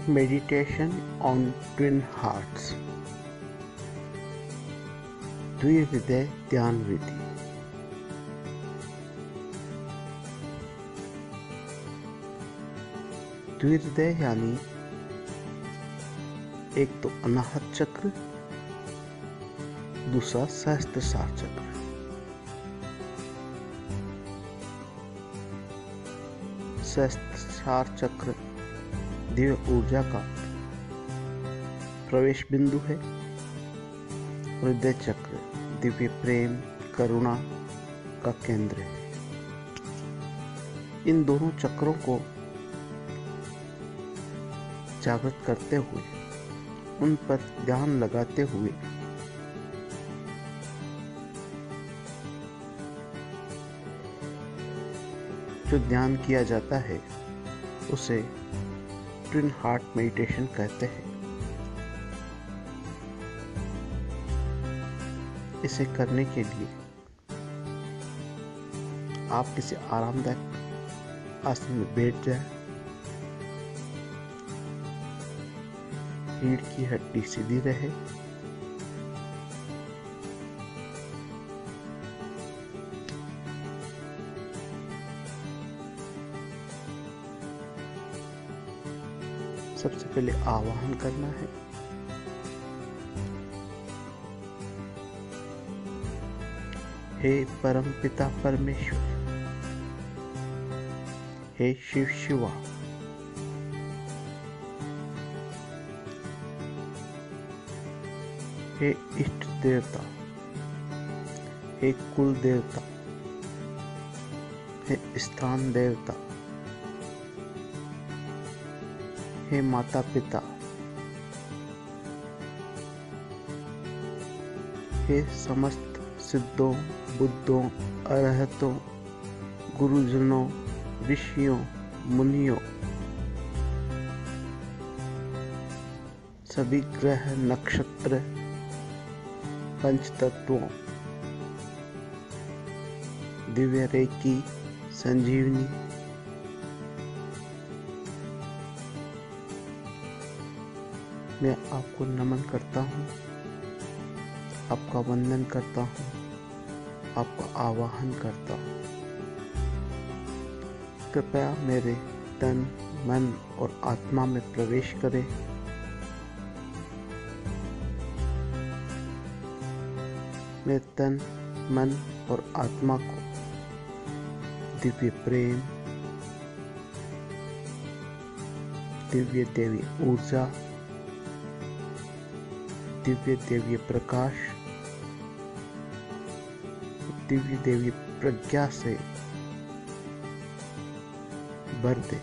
Meditation on Twin Hearts. द्विहृदय ध्यान विधि। द्विहृदय यानी एक तो अनाहत चक्र, दूसरा सहस्त्रसार चक्र। सहस्त्रसार चक्र दिव्य ऊर्जा का प्रवेश बिंदु है। हृदय चक्र दिव्य प्रेम करुणा का केंद्र है। इन दोनों चक्रों को जागृत करते हुए, उन पर ध्यान लगाते हुए जो ध्यान किया जाता है उसे ट्विन हार्ट मेडिटेशन कहते हैं। इसे करने के लिए आप किसी आरामदायक आसन में बैठ जाएं। रीढ़ की हड्डी सीधी रहे। सबसे पहले आवाहन करना है। हे परम पिता परमेश्वर, हे शिव शिवा, हे इष्ट देवता, हे कुल देवता, हे स्थान देवता, हे माता पिता, हे समस्त सिद्धों बुद्धों अरहतों गुरुजनों ऋषियों मुनियों, सभी ग्रह नक्षत्र पंचतत्वों, दिव्य रेकी संजीवनी, मैं आपको नमन करता हूँ, आपका वंदन करता हूँ, आपका आवाहन करता हूँ। कृपया मेरे तन मन और आत्मा में प्रवेश करें। मेरे तन मन और आत्मा को दिव्य प्रेम, दिव्य देवी ऊर्जा, दिव्य देवी प्रकाश, दिव्य देवी प्रज्ञा से भर दे।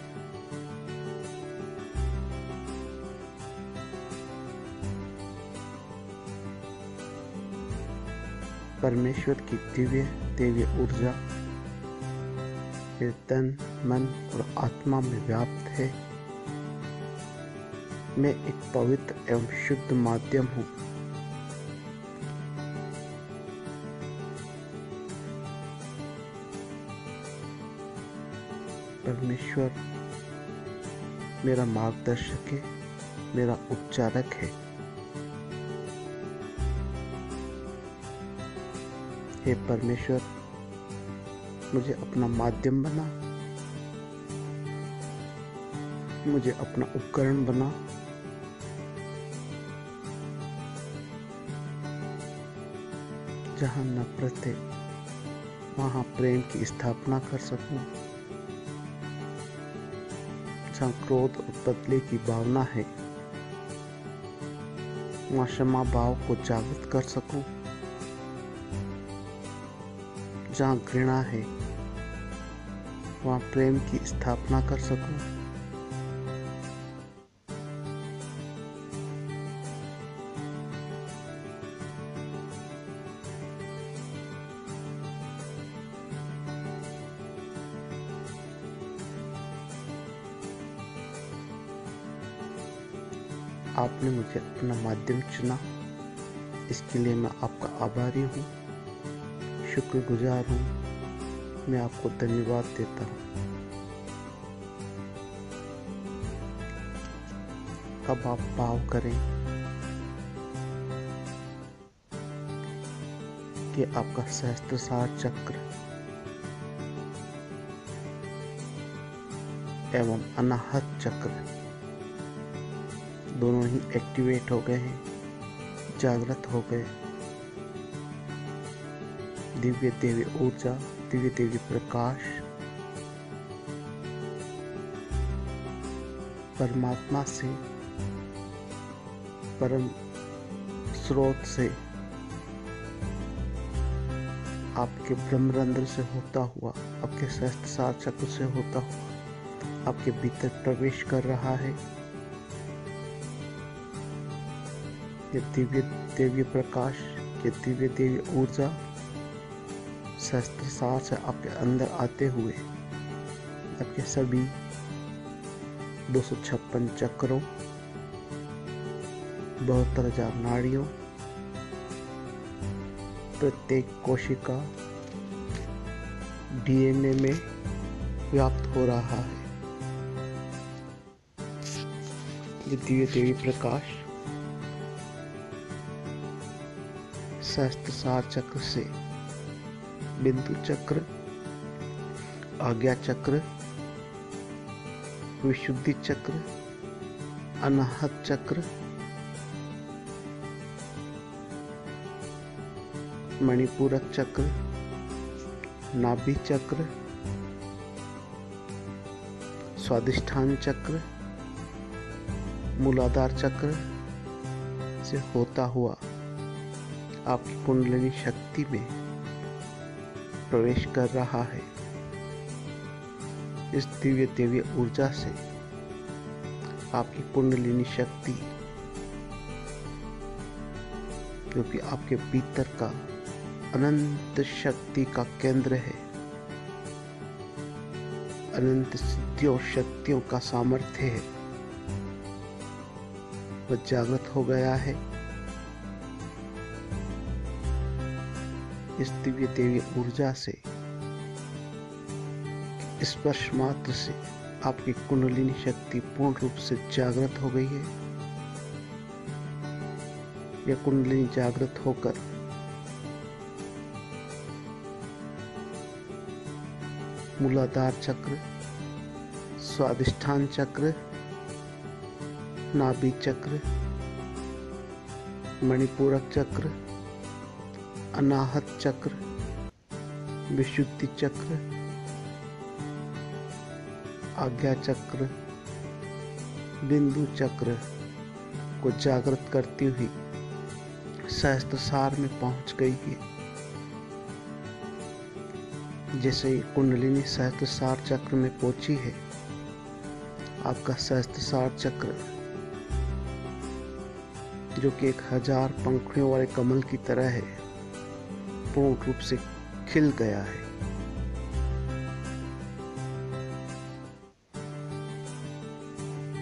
परमेश्वर की दिव्य देवी ऊर्जा मेरे तन मन और आत्मा में व्याप्त है। मैं एक पवित्र एवं शुद्ध माध्यम हूँ। परमेश्वर मेरा मार्गदर्शक है, मेरा उपचारक है। हे परमेश्वर, मुझे अपना माध्यम बना, मुझे अपना उपकरण बना। जहाँ नफरत है वहाँ प्रेम की स्थापना कर सकूं। जहाँ क्रोध और बदले की भावना है वहाँ क्षमा भाव को जागृत कर सकूं। जहाँ घृणा है वहाँ प्रेम की स्थापना कर सकूं। आपने मुझे अपना माध्यम चुना, इसके लिए मैं आपका आभारी हूँ, शुक्रगुजार हूँ। मैं आपको धन्यवाद देता हूँ। अब आप भाव करें कि आपका सहस्त्रसार चक्र एवं अनाहत चक्र दोनों ही एक्टिवेट हो गए हैं, जागृत हो गए। दिव्य देवी ऊर्जा, दिव्य देवी प्रकाश परमात्मा से, परम स्रोत से, आपके ब्रह्मरंध्र से होता हुआ, आपके सहस्त्रसार चक्र से होता हुआ आपके भीतर प्रवेश कर रहा है। ये दिव्य देवी प्रकाश, ये दिव्य देवी ऊर्जा सहस्त्रसार से आपके अंदर आते हुए आपके सभी 256 चक्रों, 72,000 नाड़ियों, प्रत्येक कोशिका डीएनए में व्याप्त हो रहा है। ये दिव्य देवी प्रकाश सहस्त्रसार चक्र से बिंदु चक्र, आज्ञा चक्र, विशुद्धि चक्र, अनाहत चक्र, मणिपूरक चक्र, नाभि चक्र, स्वादिष्ठान चक्र, मूलाधार चक्र से होता हुआ आपकी कुंडलिनी शक्ति में प्रवेश कर रहा है। इस दिव्य देवी ऊर्जा से आपकी कुंडलिनी शक्ति, जो कि आपके भीतर का अनंत शक्ति का केंद्र है, अनंत सिद्धियों शक्तियों का सामर्थ्य है, वह जागृत हो गया है। इस दिव्य देवी ऊर्जा से, स्पर्श मात्र से आपकी कुंडलिनी शक्ति पूर्ण रूप से जागृत हो गई है। यह कुंडलिनी जागृत होकर मूलाधार चक्र, स्वादिष्ठान चक्र, नाभि चक्र, मणिपूरक चक्र, अनाहत चक्र, विशुद्धि चक्र, आज्ञा चक्र, बिंदु चक्र को जागृत करती हुई सहस्त्रसार में पहुंच गई है। जैसे ही कुंडलिनी सहस्त्रसार चक्र में पहुंची है, आपका सहस्त्रसार चक्र, जो कि 1000 पंखुड़ियों वाले कमल की तरह है, पूर्ण रूप से खिल गया है।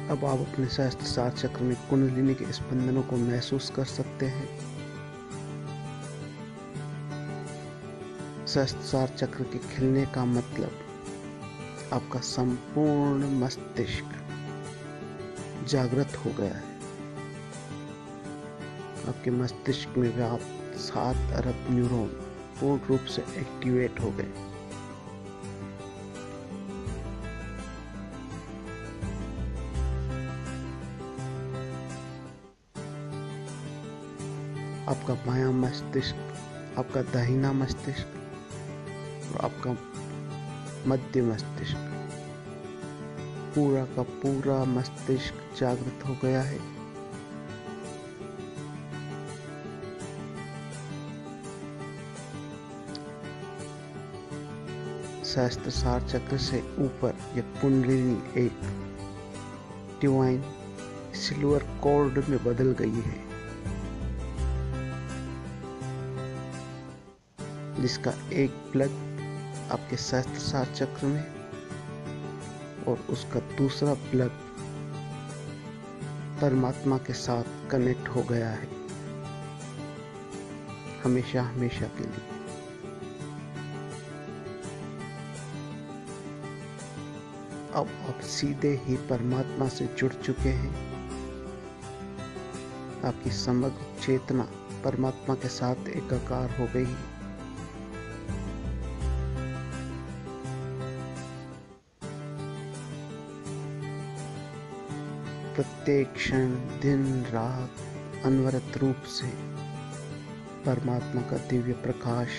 अब आप अपने सहस्त्रसार चक्र में कुंडलिनी के स्पंदनों को महसूस कर सकते हैं। सहस्त्रसार चक्र के खिलने का मतलब आपका संपूर्ण मस्तिष्क जागृत हो गया है। आपके मस्तिष्क में व्याप्त 7 अरब न्यूरॉन पूर्ण रूप से एक्टिवेट हो गए। आपका बायां मस्तिष्क, आपका दाहिना मस्तिष्क और आपका मध्य मस्तिष्क, पूरा का पूरा मस्तिष्क जागृत हो गया है। सहस्त्रसार चक्र से ऊपर यह कुंडलिनी एक डिवाइन सिल्वर कॉर्ड में बदल गई है, जिसका एक प्लग आपके सहस्त्रसार चक्र में और उसका दूसरा प्लग परमात्मा के साथ कनेक्ट हो गया है, हमेशा हमेशा के लिए। अब आप सीधे ही परमात्मा से जुड़ चुके हैं आपकी समग्र चेतना परमात्मा के साथ एकाकार हो गई है। प्रत्येक क्षण दिन रात अनवरत रूप से परमात्मा का दिव्य प्रकाश,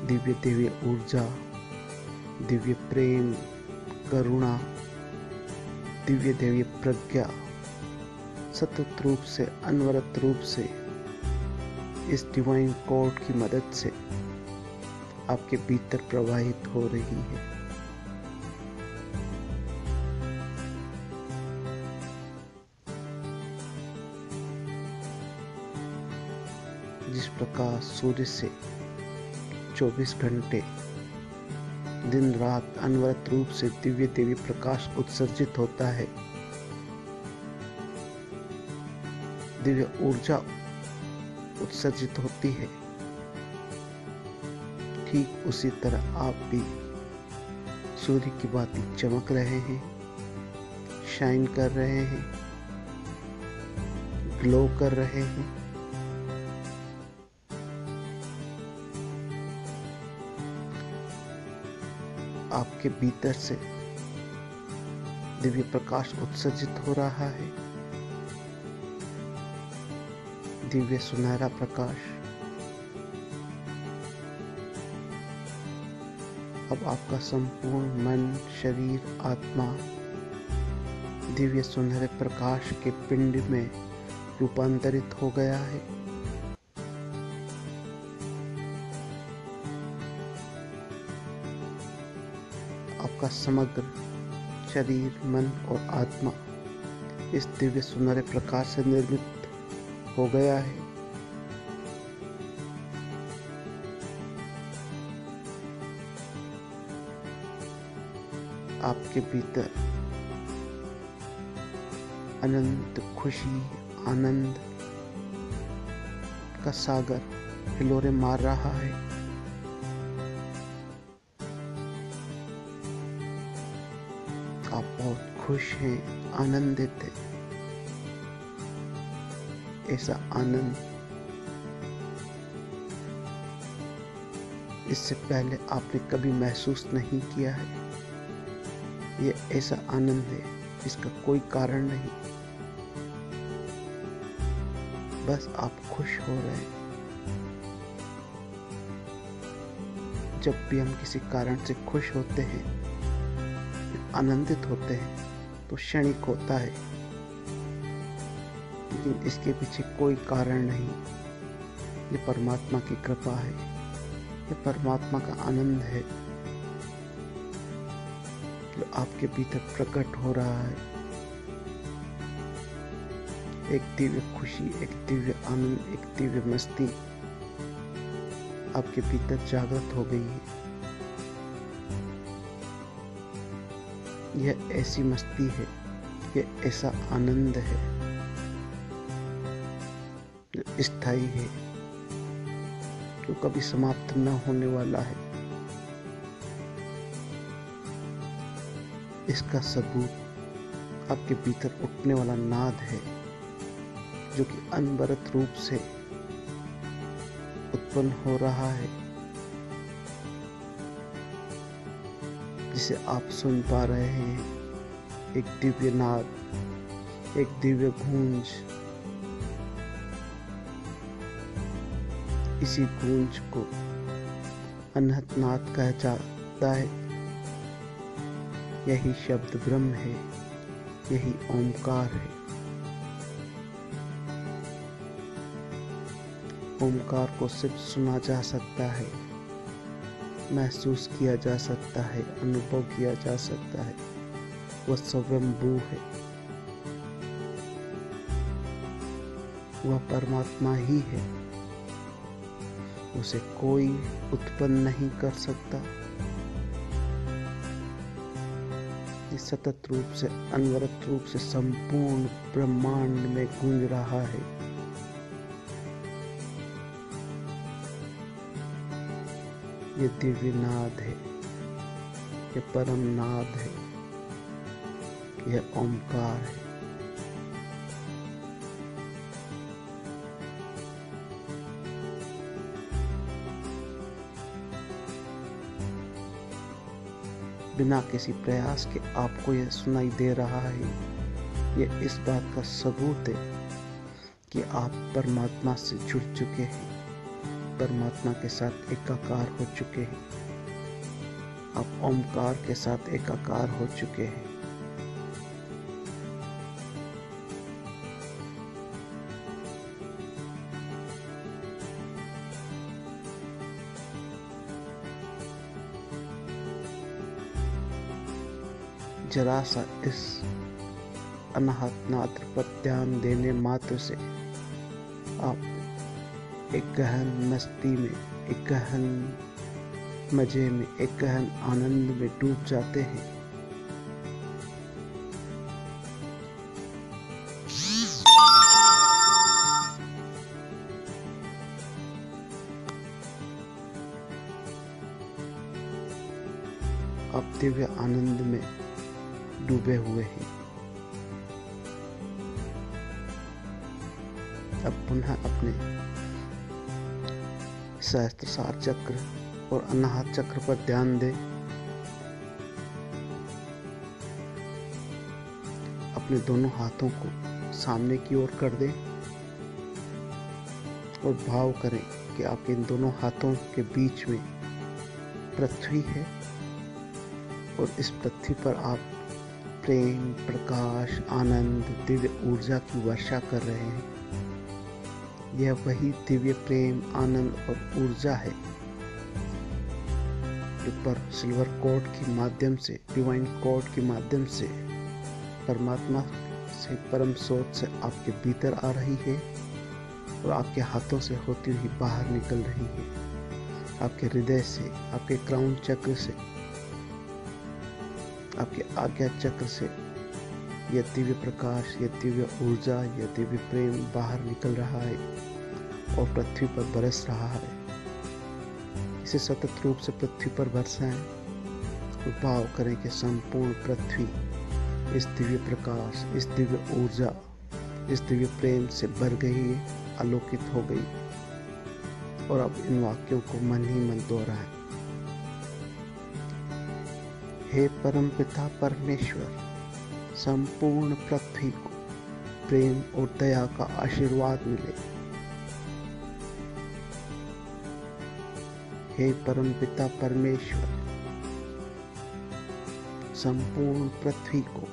दिव्य दिव्य ऊर्जा, दिव्य प्रेम, करुणा, दिव्य दिव्य प्रज्ञा सतत रूप से अनवरत रूप से इस डिवाइन कोड की मदद से आपके भीतर प्रवाहित हो रही है। जिस प्रकार सूर्य से 24 घंटे दिन रात अनवरत रूप से दिव्य दिव्य प्रकाश उत्सर्जित होता है, दिव्य ऊर्जा उत्सर्जित होती है, ठीक उसी तरह आप भी सूर्य की भांति चमक रहे हैं, शाइन कर रहे हैं, ग्लो कर रहे हैं। आपके भीतर से दिव्य प्रकाश उत्सर्जित हो रहा है, दिव्य सुनहरा प्रकाश। अब आपका संपूर्ण मन, शरीर, आत्मा दिव्य सुनहरे प्रकाश के पिंड में रूपांतरित हो गया है। आपका समग्र शरीर, मन और आत्मा इस दिव्य सुनहरे प्रकाश से निर्मित हो गया है। आपके भीतर अनंत खुशी, आनंद का सागर हिलोरे मार रहा है। आप बहुत खुश हैं, आनंदित हैं। ऐसा आनंद इससे पहले आपने कभी महसूस नहीं किया है। ये ऐसा आनंद है जिसका कोई कारण नहीं, बस आप खुश हो रहे हैं। जब भी हम किसी कारण से खुश होते हैं, आनंदित होते हैं, तो क्षणिक होता है, लेकिन इसके पीछे कोई कारण नहीं। ये परमात्मा की कृपा है, ये परमात्मा का आनंद है जो आपके भीतर प्रकट हो रहा है। एक दिव्य खुशी, एक दिव्य आनंद, एक दिव्य मस्ती आपके भीतर जागृत हो गई है। यह ऐसी मस्ती है, यह ऐसा आनंद है जो स्थायी है, जो कभी समाप्त न होने वाला है। इसका सबूत आपके भीतर उठने वाला नाद है, जो कि अनवरत रूप से उत्पन्न हो रहा है, जिसे आप सुन पा रहे हैं। एक दिव्य नाद, एक दिव्य गूंज। इसी गूंज को अनहद नाद कहा जाता है। यही शब्द ब्रह्म है, यही ओमकार है। ओमकार को सिर्फ सुना जा सकता है, महसूस किया जा सकता है, अनुभव किया जा सकता है। वह स्वयंभू है, वह परमात्मा ही है। उसे कोई उत्पन्न नहीं कर सकता। ये सतत रूप से, अनवरत रूप से संपूर्ण ब्रह्मांड में गूंज रहा है। ये दिव्य नाद है, ये परम नाद है, यह ओमकार है। बिना किसी प्रयास के आपको यह सुनाई दे रहा है, यह इस बात का सबूत है कि आप परमात्मा से जुड़ चुके हैं, परमात्मा के साथ एकाकार हो चुके हैं, आप ओमकार के साथ एकाकार हो चुके हैं। जरा सा इस अनाहत नाद पर ध्यान देने मात्र से आप एक गहन मस्ती में, एक गहन मजे में, एक गहन आनंद में डूब जाते हैं। आप दिव्य आनंद में डूबे हुए हैं। अब पुनः अपने सहस्त्रसार चक्र और अनाहत चक्र पर ध्यान दें। अपने दोनों हाथों को सामने की ओर कर दें और भाव करें कि आपके इन दोनों हाथों के बीच में पृथ्वी है और इस पृथ्वी पर आप प्रेम, प्रकाश, आनंद, दिव्य ऊर्जा की वर्षा कर रहे हैं। यह वही दिव्य प्रेम, आनंद और ऊर्जा है जो पर सिल्वर कोड के माध्यम से, डिवाइन कोड के माध्यम से, परमात्मा से, परम सोच से आपके भीतर आ रही है और आपके हाथों से होती हुई बाहर निकल रही है। आपके हृदय से, आपके क्राउन चक्र से, आपके आज्ञा चक्र से यह दिव्य प्रकाश, यह दिव्य ऊर्जा, यह दिव्य प्रेम बाहर निकल रहा है और पृथ्वी पर बरस रहा है। इसे सतत रूप से पृथ्वी पर बरसाएं और भाव करें कि संपूर्ण पृथ्वी इस दिव्य प्रकाश, इस दिव्य ऊर्जा, इस दिव्य प्रेम से भर गई है, आलोकित हो गई। और अब इन वाक्यों को मन ही मन दोहराएं। हे परम पिता परमेश्वर, संपूर्ण पृथ्वी को प्रेम और दया का आशीर्वाद मिले। हे परम पिता परमेश्वर, संपूर्ण पृथ्वी को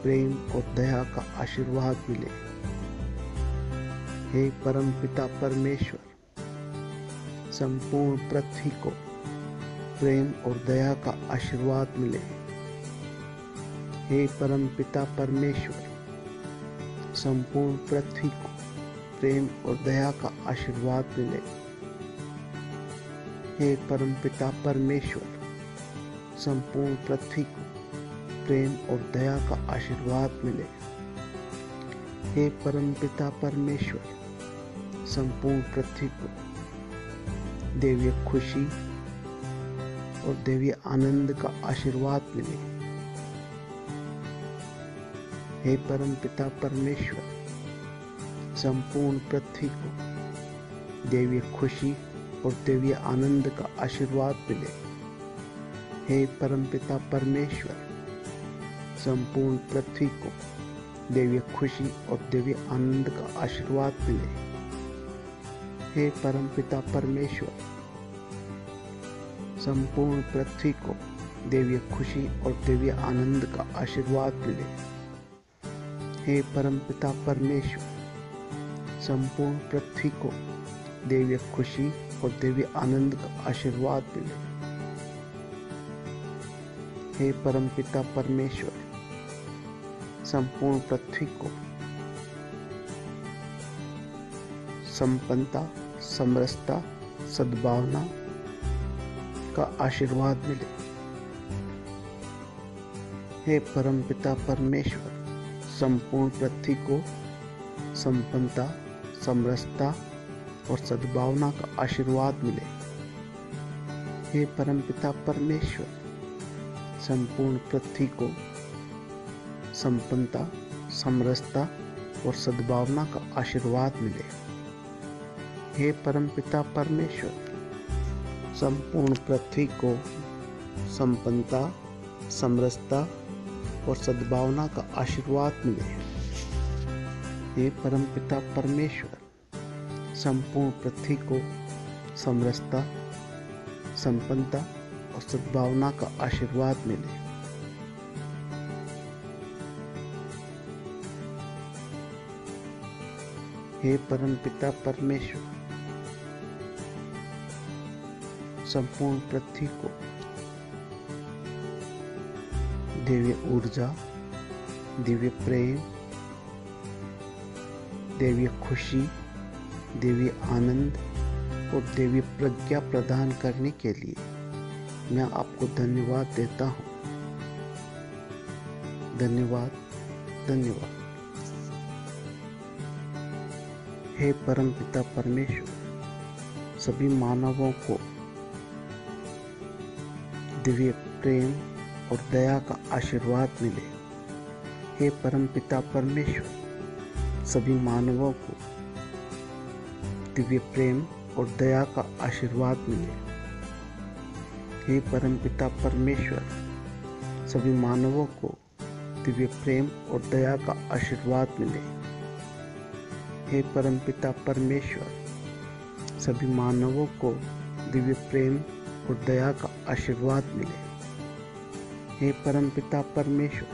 प्रेम और दया का आशीर्वाद मिले। हे परम पिता परमेश्वर, संपूर्ण पृथ्वी को प्रेम और दया का आशीर्वाद मिले। हे परम पिता परमेश्वर, संपूर्ण पृथ्वी को प्रेम और दया का आशीर्वाद मिले। हे परम पिता परमेश्वर, संपूर्ण पृथ्वी को प्रेम और दया का आशीर्वाद मिले। हे परम पिता परमेश्वर, संपूर्ण पृथ्वी को दैवीय खुशी और दैवीय आनंद का आशीर्वाद मिले। हे परम पिता परमेश्वर, संपूर्ण पृथ्वी को दैवीय खुशी और दैवीय आनंद का आशीर्वाद मिले। हे परम पिता परमेश्वर, संपूर्ण पृथ्वी को दैवीय खुशी और दैवीय आनंद का आशीर्वाद मिले। हे परम पिता परमेश्वर, संपूर्ण पृथ्वी को दैवीय खुशी और दैवीय आनंद का आशीर्वाद मिले। हे परम पिता परमेश्वर, संपूर्ण पृथ्वी को दैवीय खुशी और दैवीय आनंद का आशीर्वाद मिले। हे परम पिता परमेश्वर, संपूर्ण पृथ्वी को संपन्नता, समरसता, सद्भावना का आशीर्वाद मिले। हे परम पिता परमेश्वर, संपूर्ण पृथ्वी को संपन्नता, समरसता और सद्भावना का आशीर्वाद मिले। हे परम पिता परमेश्वर, संपूर्ण पृथ्वी को संपन्नता, समरसता और सद्भावना का आशीर्वाद मिले। हे परम पिता परमेश्वर, संपूर्ण पृथ्वी को संपन्नता, समरसता और सद्भावना का आशीर्वाद मिले। हे परमपिता परमेश्वर, संपूर्ण पृथ्वी को समरसता, संपन्नता और सद्भावना का आशीर्वाद मिले। हे परमपिता परमेश्वर, संपूर्ण पृथ्वी को दिव्य ऊर्जा, दिव्य प्रेम, दिव्य खुशी, दिव्य आनंद और दिव्य प्रज्ञा प्रदान करने के लिए मैं आपको धन्यवाद देता हूँ। धन्यवाद, धन्यवाद। हे परमपिता परमेश्वर, सभी मानवों को दिव्य प्रेम और दया का आशीर्वाद मिले। हे परमपिता परमेश्वर, सभी मानवों को दिव्य प्रेम और दया का आशीर्वाद मिले। हे परमपिता परमेश्वर, सभी मानवों को दिव्य प्रेम और दया का आशीर्वाद मिले। हे परमपिता परमेश्वर, सभी मानवों को दिव्य प्रेम और दया का आशीर्वाद मिले। हे परमपिता परमेश्वर,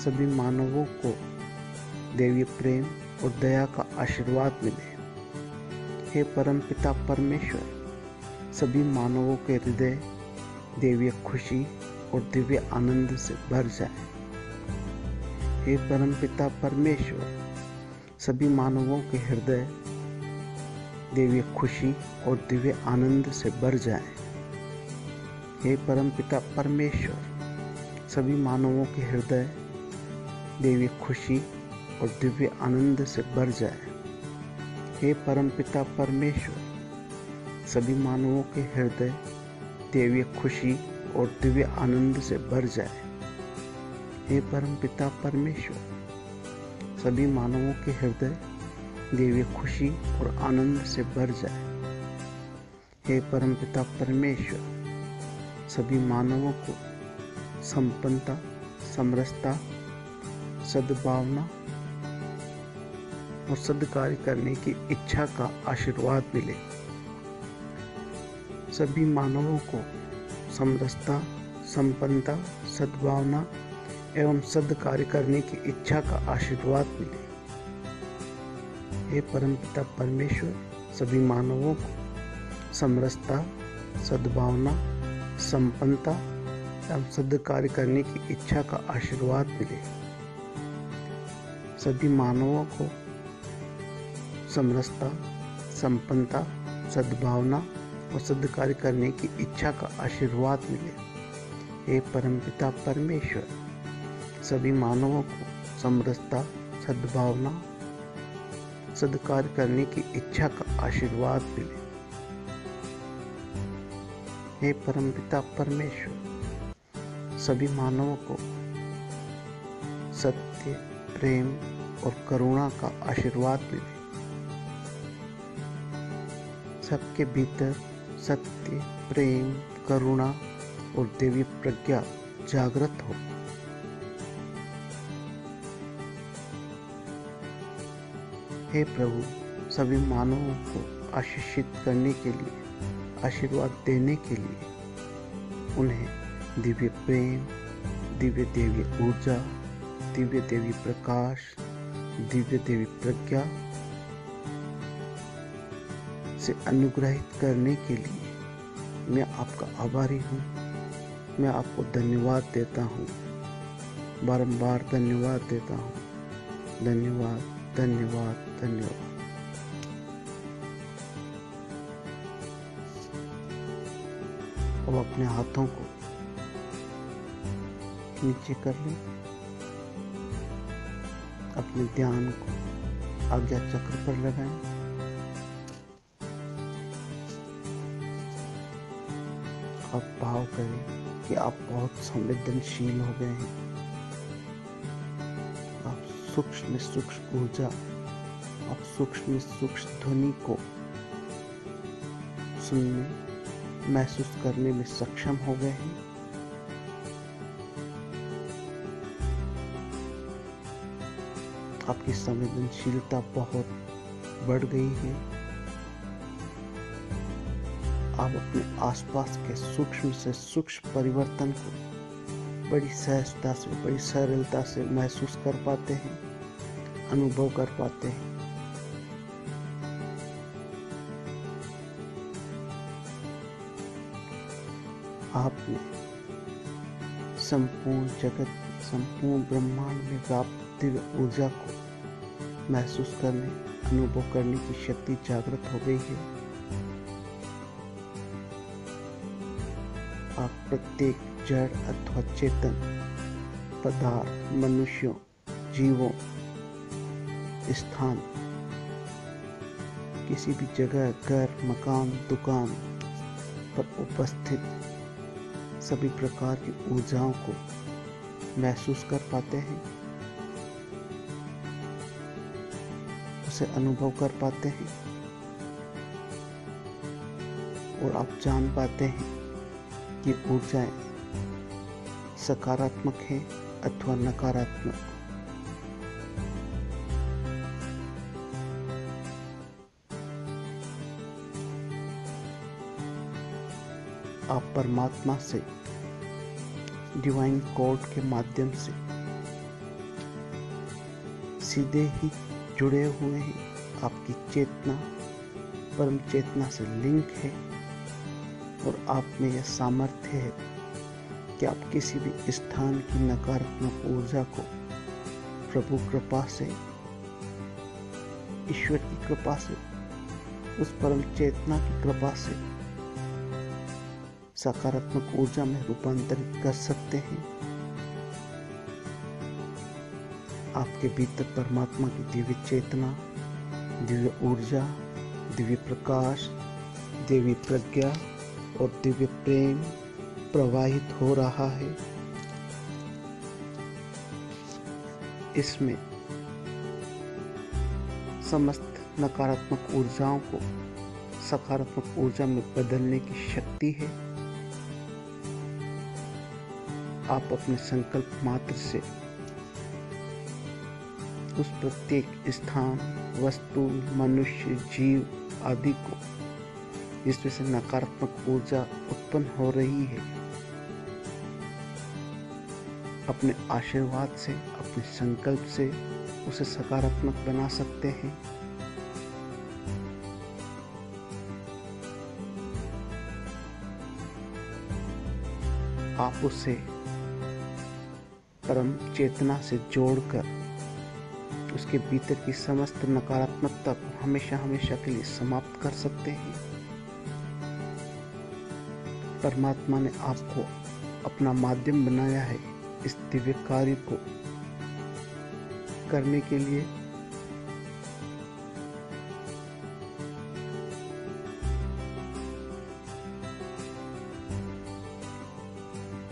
सभी मानवों को दिव्य प्रेम और दया का आशीर्वाद मिले। हे परमपिता परमेश्वर, सभी मानवों के हृदय दिव्य खुशी और दिव्य आनंद से भर जाए। हे परमपिता परमेश्वर, सभी मानवों के हृदय दिव्य खुशी और दिव्य आनंद से भर जाए। हे परमपिता परमेश्वर, सभी मानवों के हृदय दिव्य खुशी और दिव्य आनंद से भर जाए। हे परमपिता परमेश्वर, सभी मानवों के हृदय दिव्य खुशी और दिव्य आनंद से भर जाए। हे परमपिता परमेश्वर, सभी मानवों के हृदय दिव्य खुशी और आनंद से भर जाए। हे परमपिता परमेश्वर, सभी मानवों को संपन्नता, समरसता, सद्भावना और सद्कार्य करने की इच्छा का आशीर्वाद मिले। सभी मानवों को समरसता, संपन्नता, सद्भावना एवं सद्कार्य करने की इच्छा का आशीर्वाद मिले। हे परमपिता परमेश्वर, सभी मानवों को समरसता, सद्भावना, संपन्नता एवं सद्कार्य करने की इच्छा का आशीर्वाद मिले। सभी मानवों को समरसता, संपन्नता, सद्भावना और सद्कार्य करने की इच्छा का आशीर्वाद मिले। हे परमपिता परमेश्वर, सभी मानवों को समरसता, सद्भावना, सद्कार्य करने की इच्छा का आशीर्वाद मिले। हे परमपिता परमेश्वर, सभी मानवों को सत्य, प्रेम और करुणा का आशीर्वाद मिले। सबके भीतर सत्य, प्रेम, करुणा और दिव्य प्रज्ञा जागृत हो। हे प्रभु, सभी मानवों को आशीषित करने के लिए, आशीर्वाद देने के लिए उन्हें दिव्य प्रेम, दिव्य देवी ऊर्जा, दिव्य देवी प्रकाश, दिव्य देवी प्रज्ञा से अनुग्रहित करने के लिए मैं आपका आभारी हूँ। मैं आपको धन्यवाद देता हूँ, बारंबार धन्यवाद देता हूँ। धन्यवाद, धन्यवाद, धन्यवाद। अब अपने हाथों को नीचे कर लें, अपने ध्यान को आज्ञा चक्र पर लगाएं। आप भाव करें कि आप बहुत संवेदनशील हो गए हैं। आप सूक्ष्म में सूक्ष्म ऊर्जा, आप सूक्ष्म में सूक्ष्म ध्वनि को सुनने महसूस करने में सक्षम हो गए हैं। आपकी संवेदनशीलता बहुत बढ़ गई है। आप अपने आसपास के सूक्ष्म से सूक्ष्म परिवर्तन को बड़ी सहजता से, बड़ी सरलता से महसूस कर पाते हैं, अनुभव कर पाते हैं। आपने संपूर्ण जगत, संपूर्ण ब्रह्मांड में व्याप्त दिव्य ऊर्जा को महसूस करने, अनुभव करने की शक्ति जागृत हो गई है। आप प्रत्येक जड़ अथवा चेतन पदार्थ, मनुष्यों, जीवों, स्थान, किसी भी जगह, घर, मकान, दुकान पर उपस्थित सभी प्रकार की ऊर्जाओं को महसूस कर पाते हैं, उसे अनुभव कर पाते हैं और आप जान पाते हैं कि ऊर्जाएं सकारात्मक है अथवा नकारात्मक। आप परमात्मा से डिवाइन कोड के माध्यम से सीधे ही जुड़े हुए हैं। आपकी चेतना परम चेतना से लिंक है और आप में यह सामर्थ्य है कि आप किसी भी स्थान की नकारात्मक ऊर्जा को प्रभु कृपा से, ईश्वर की कृपा से, उस परम चेतना की कृपा से सकारात्मक ऊर्जा में रूपांतरित कर सकते हैं। आपके भीतर परमात्मा की दिव्य चेतना, दिव्य ऊर्जा, दिव्य प्रकाश, दिव्य प्रज्ञा और दिव्य प्रेम प्रवाहित हो रहा है। इसमें समस्त नकारात्मक ऊर्जाओं को सकारात्मक ऊर्जा में बदलने की शक्ति है। आप अपने संकल्प मात्र से उस प्रत्येक स्थान, वस्तु, मनुष्य, जीव आदि को जिसमें से नकारात्मक ऊर्जा उत्पन्न हो रही है, अपने आशीर्वाद से, अपने संकल्प से उसे सकारात्मक बना सकते हैं। आप उसे परम चेतना से जोड़कर उसके भीतर की समस्त नकारात्मकता को हमेशा हमेशा के लिए समाप्त कर सकते हैं। परमात्मा ने आपको अपना माध्यम बनाया है इस दिव्य कार्य को करने के लिए।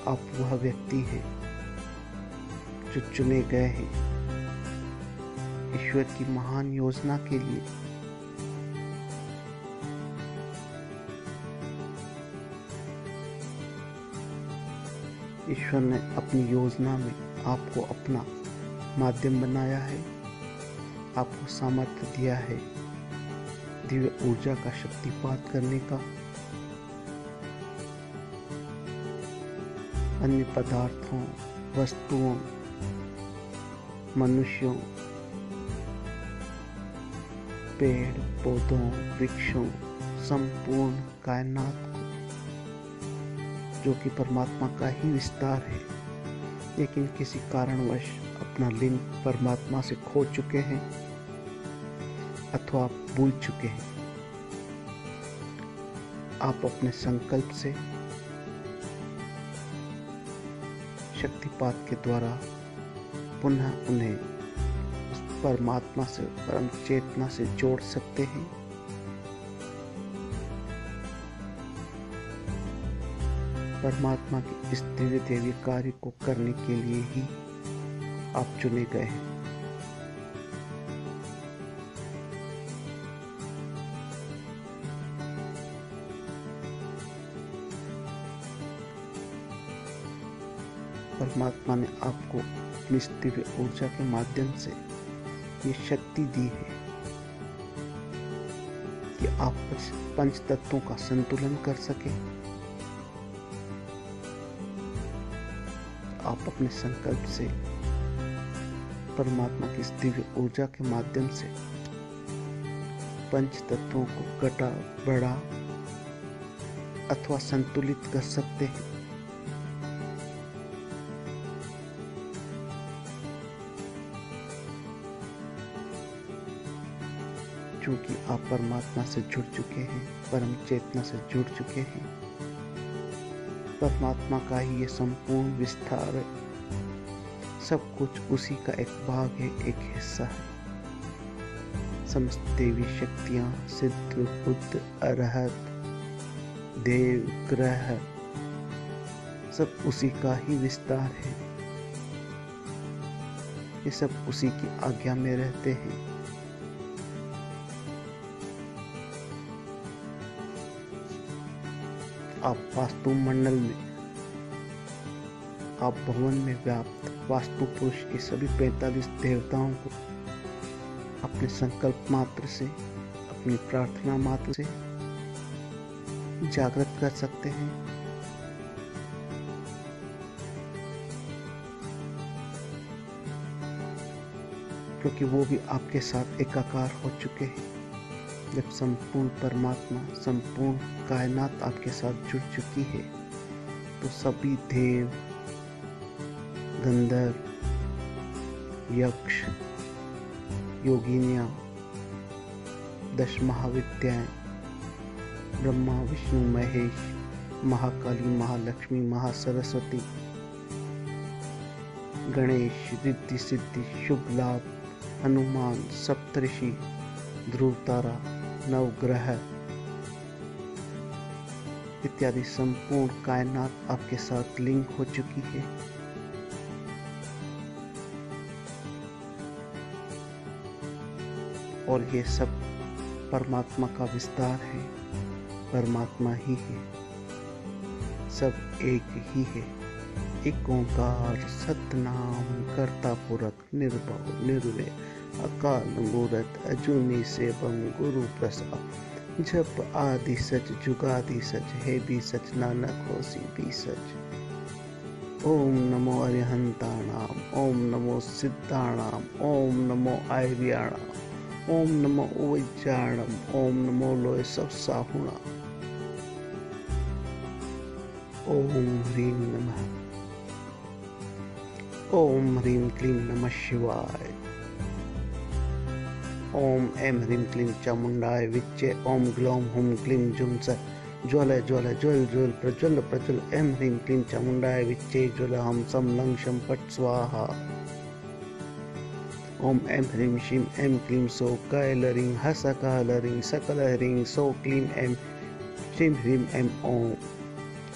आप वह व्यक्ति हैं जो चुने गए हैं ईश्वर की महान योजना के लिए। ईश्वर ने अपनी योजना में आपको अपना माध्यम बनाया है, आपको सामर्थ्य दिया है दिव्य ऊर्जा का शक्तिपात करने का, अन्य पदार्थों, वस्तुओं, मनुष्यों, पेड़ पौधों, वृक्षों, संपूर्ण कायनात को, जो कि परमात्मा का ही विस्तार है, लेकिन किसी कारणवश अपना लिंक परमात्मा से खो चुके हैं अथवा भूल चुके हैं। आप अपने संकल्प से, शक्तिपात के द्वारा पुनः उन्हें उस परमात्मा से, परम चेतना से जोड़ सकते हैं। परमात्मा के इस दिव्य दैवीय कार्य को करने के लिए ही आप चुने गए हैं। परमात्मा ने आपको अपनी दिव्य ऊर्जा के माध्यम से ये शक्ति दी है कि आप पंच तत्वों का संतुलन कर सके। आप अपने संकल्प से परमात्मा की इस दिव्य ऊर्जा के माध्यम से पंच तत्वों को घटा बढ़ा अथवा संतुलित कर सकते हैं। क्योंकि आप परमात्मा से जुड़ चुके हैं, परम चेतना से जुड़ चुके हैं। परमात्मा का ही ये संपूर्ण विस्तार है। सब कुछ उसी का एक भाग है, एक हिस्सा है। समस्त देवी शक्तियां, सिद्ध, बुद्ध, अरहत, देव, ग्रह सब उसी का ही विस्तार है। ये सब उसी की आज्ञा में रहते हैं। आप वास्तु मंडल में, आप भवन में व्याप्त वास्तु पुरुष के सभी 45 देवताओं को अपने संकल्प मात्र से, अपनी प्रार्थना मात्र से जागृत कर सकते हैं। क्योंकि वो भी आपके साथ एकाकार हो चुके हैं। जब संपूर्ण परमात्मा, संपूर्ण कायनात आपके साथ जुड़ चुकी है तो सभी देव, गंधर्व, यक्ष, योगिनियां, 10 महाविद्याएं, ब्रह्मा, विष्णु, महेश, महाकाली, महालक्ष्मी, महासरस्वती, गणेश, रिद्धि सिद्धि, शुभ लाभ, हनुमान, सप्तऋषि, ध्रुव तारा, नवग्रह इत्यादि संपूर्ण कायनात आपके साथ लिंक हो चुकी है। और ये सब परमात्मा का विस्तार है। परमात्मा ही है, सब एक ही है। एक ओंकार सतनाम करता पुरख निर्भव निर्वय अकाल मूरत अजूनी सेवम गुरु प्रसाद। जप आदि सच जुगादि सच है भी सच नानक होसी भी सच। ओम नमो अरिहंताणाम, ओम नमो सिद्धाणाम, ओम नमो आर्याणाम, ओम नमो उज्जाणम, ओम नमो लोय सब साहुणा। ओम ह्रीं नमः। ओम ह्रीं क्लीं नमः शिवाय। ओम ऐं ह्रीं क्लीं चामुंडाय विच्चे। ओम ग्लौम हुम क्लीं जुम स ज्वल ज्वल ज्वल ज्वल प्रज्वल प्रज्वल। ऐं ह्रीं क्लीं चामुंडाय विच्चे ज्वल हम सम लं शम फट स्वाहा। ओम ऐं ह्रीं शिं ऐं क्लीं सौ कैलरीं हसकालरीं सकलहरीं सौ क्लीं ऐं शिं ह्रीं ऐं ओम।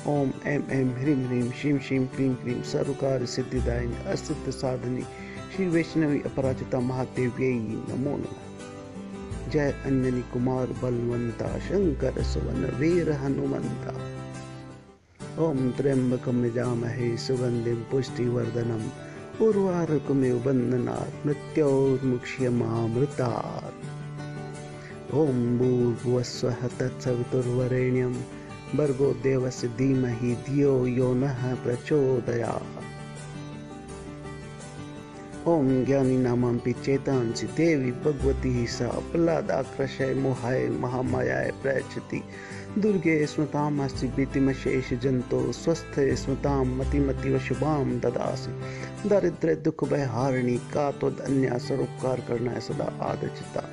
ओम ऐं ऐं ह्रीं ह्रीं शिं शिं क्लीं क्लीं सर्वकार्य सिद्धिदायिनी असिद्ध साधनी श्री वैष्णवी अपराजिता महादेव्यै नमो नमः। जय अंजनी कुमार बलवंता, शंकर सुवन वीर हनुमंता। ओम त्र्यंबकं यजामहे सुगंधिं पुष्टिवर्धनम् उर्वारुकमिव बन्धनात् मृत्योर्मुक्ष्यमामृतात्। ओम भूर्भुवस्वः तत्सवितुर्वरेण्यं भर्गो देवस्य धीमहि धियो यो नः प्रचोदयात्। ओम ज्ञानी नामंपि चेतांसि देवी भगवती सा प्रहलादाक्रशय मोहाय महामायाय प्रयच्छति। दुर्गे स्मृतामस्ति भीतिमशेष जंतो स्वस्थे स्मृतां मतिमतीव शुभां ददासि। दारिद्र्य दुख भयहारिणी का तो अन्य सरोपकार करना है सदा आदचिता।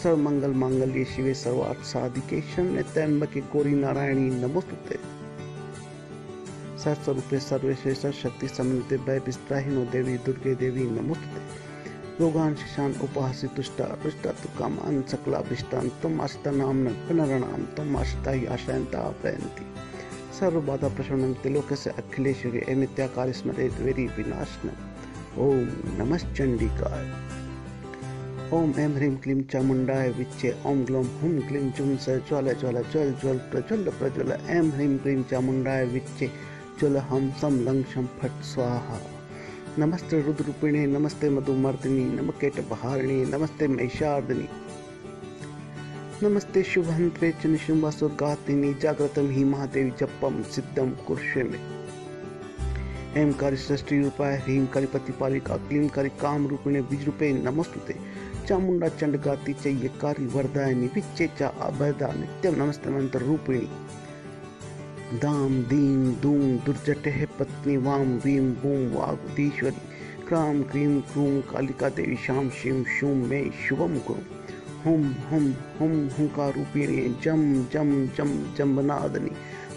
सर्वमंगल मांगल्ये शिवे सर्वार्थ साधिके शरण्ये त्र्यंबके गौरी नारायणी नमोस्तुते। सर्वस्वरूपे सर्वेशे सर्वशक्ति समन्विते भय विस्त्राहिनो देवी दुर्गे देवी नमोस्तुते। रोगान शिशान उपहासि तुष्टा रुष्टा तुकामान सकलाभिष्टान तुम आश्रिता नाम पुनरणाम तुम आश्रिता ही आशयंता प्रयंती। सर्वबाधा प्रशमनं त्रिलोकस्य अखिलेश्वरी एमित्याकारि स्मरेत् वेरी विनाशनम्। ओम नमः चंडिकाय। ओम ऐं ह्रीं क्लीं चामुंडाय विच्चे। ओम ग्लौम हुम क्लीं जुम स ज्वल ज्वल ज्वल ज्वल प्रज्वल प्रज्वल। ऐं ह्रीं क्लीं चामुंडाय विच्चे उज्ज्वल हम सम लंग शम फट स्वाहा। नमस्ते रुद्ररूपिणे नमस्ते मधुमर्दिनी नमकेटपहारिणे नमस्ते महिषार्दिनी नमस्ते शुभहंत्रे च निशुम्भासुरघातिनी जागृतं हि महादेवी जपम सिद्धम कुरुष्वे। ऐंकारी सृष्टि रूपाय ह्रींकारी प्रतिपालिका क्लींकारी काम रूपिणे बीजरूपे नमस्तुते। चामुंडा चंडगाति चय्यकारी वरदायिनी विच्चे च अभयदा नित्यं नमस्ते मंत्र रूपिणी। दाम दीम दूम दुर्जटे पत्नी वाम वीम बूम वागुदीश्वरी क्राम क्रीम क्रूम कालिका देवी शाम शिव शुम मे शुभम कुरु। हुम हुम हुम हुंकारूपिणी जम जम जम जम्बनादनी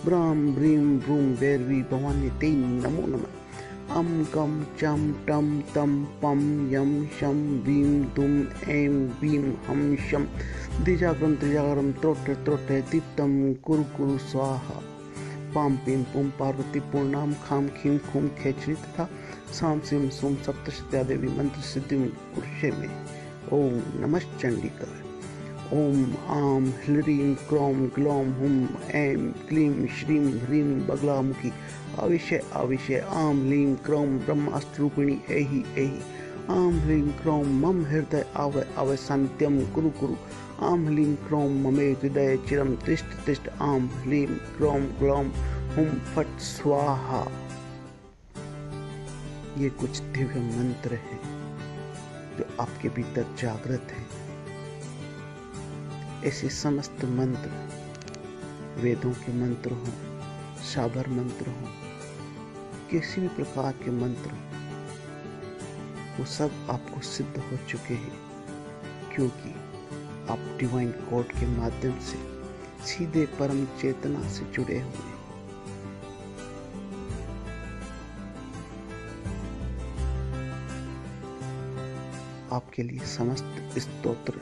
ब्राम ब्रीम ब्रूम भैरवी भवानी ते नमो नमः। अम गम चम टम तम पम यम शम भीम दुम ऐं भीम हम शम द्विजागरम त्रोटे त्रोटे दीप्तम कुरु कुरु स्वाहा। पाम पीम पुम पार्वती पूर्णाम खाम खीम खुम खेचरी तथा साम सिम सुम सप्तशत्या देवी मंत्र सिद्धि कुरुषे में। ओम नमः चंडिका। ओम आम ह्रीं क्रोम ग्लौम हुम ऐं क्लीं श्रीं ह्रीं बगलामुखी आविशे आविशे आम लीं क्रोम ब्रह्मास्त्र रूपिणी एहि एहि। आम ह्रीं क्रोम मम हृदय आव आव सानिध्यम कुरु कुरु। आम ह्रीं क्रोम ममे हृदय चिरम तिष्ठ तिष्ठ। आम ह्रीं क्रोम ग्लौम हुम फट स्वाहा। ये कुछ दिव्य मंत्र हैं जो आपके भीतर जागृत है। ऐसे समस्त मंत्र वेदों के मंत्र हो, साबर मंत्र हो, किसी भी प्रकार के मंत्र हो, वो सब आपको सिद्ध हो चुके हैं, क्योंकि आप डिवाइन कोड के माध्यम से सीधे परम चेतना से जुड़े हुए हैं। आपके लिए समस्त स्तोत्र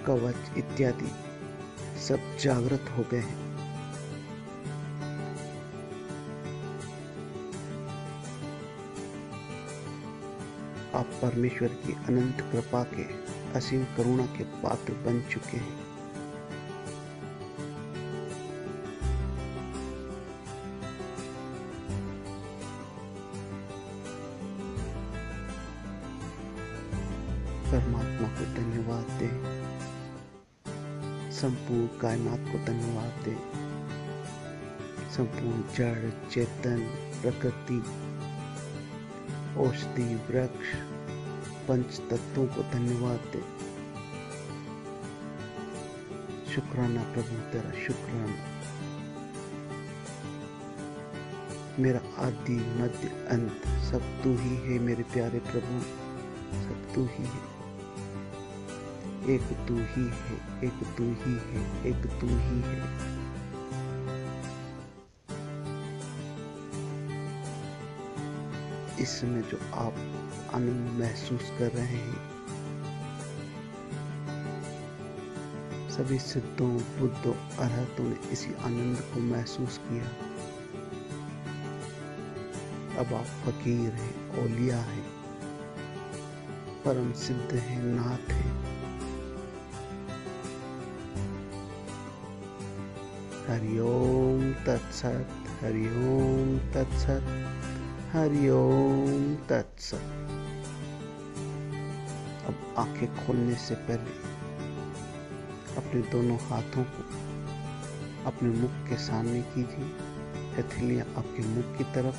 कवच इत्यादि सब जागृत हो गए हैं। आप परमेश्वर की अनंत कृपा के असीम करुणा के पात्र बन चुके हैं। परमात्मा को धन्यवाद दे, संपूर्ण कायनात को धन्यवाद दे, संपूर्ण जड़ चेतन प्रकृति औषधि वृक्ष पंच तत्वों को धन्यवाद दे। शुक्राना प्रभु तेरा शुक्राना। मेरा आदि मध्य अंत सब तू ही है मेरे प्यारे प्रभु, सब तू ही है। एक तू ही है, एक तू ही है, एक तू ही है। इसमें जो आप आनंद महसूस कर रहे हैं, सभी सिद्धों बुद्धों अरहतों ने इसी आनंद को महसूस किया। अब आप फकीर हैं, औलिया हैं, परम सिद्ध हैं, नाथ हैं। हरि ओम तत्सत, हरि ओम तत्सत, हरि ओम तत्सत। अब आंखें खोलने से पहले अपने दोनों हाथों को अपने मुख के सामने कीजिए, हथेलियां आपके मुख की तरफ,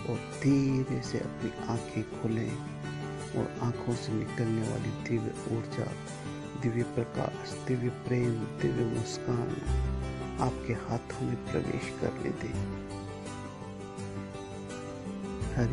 और धीरे से अपनी आंखें खोलें और आंखों से निकलने वाली दिव्य ऊर्जा, दिव्य प्रकाश, दिव्य प्रेम, दिव्य मुस्कान आपके हाथों में प्रवेश करने दें।